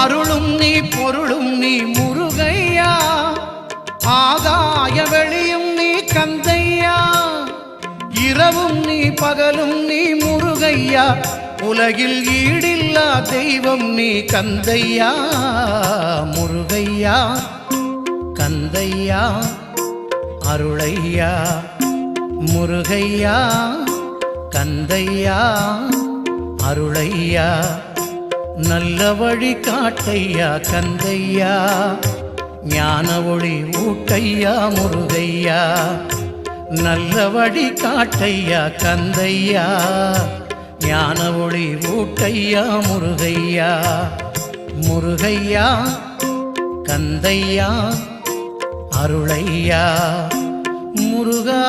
அருளும் நீ பொருளும் நீ முருகையா, ஆகாய வெளியும் நீ கந்தையா, இரவும் நீ பகலும் நீ முருகையா, உலகில் ஈடில்லா தெய்வம் நீ கந்தையா. முருகையா கந்தையா அருளையா, முருகையா கந்தையா அருளையா, நல்ல வழி காட்டையா கந்தையா, ஞான ஒளி ஊட்டையா முருகையா, நல்ல வழி காட்டையா கந்தையா, ஞான ஒளி ஊட்டையா முருகையா. முருகையா கந்தையா அருளையா, முருகா.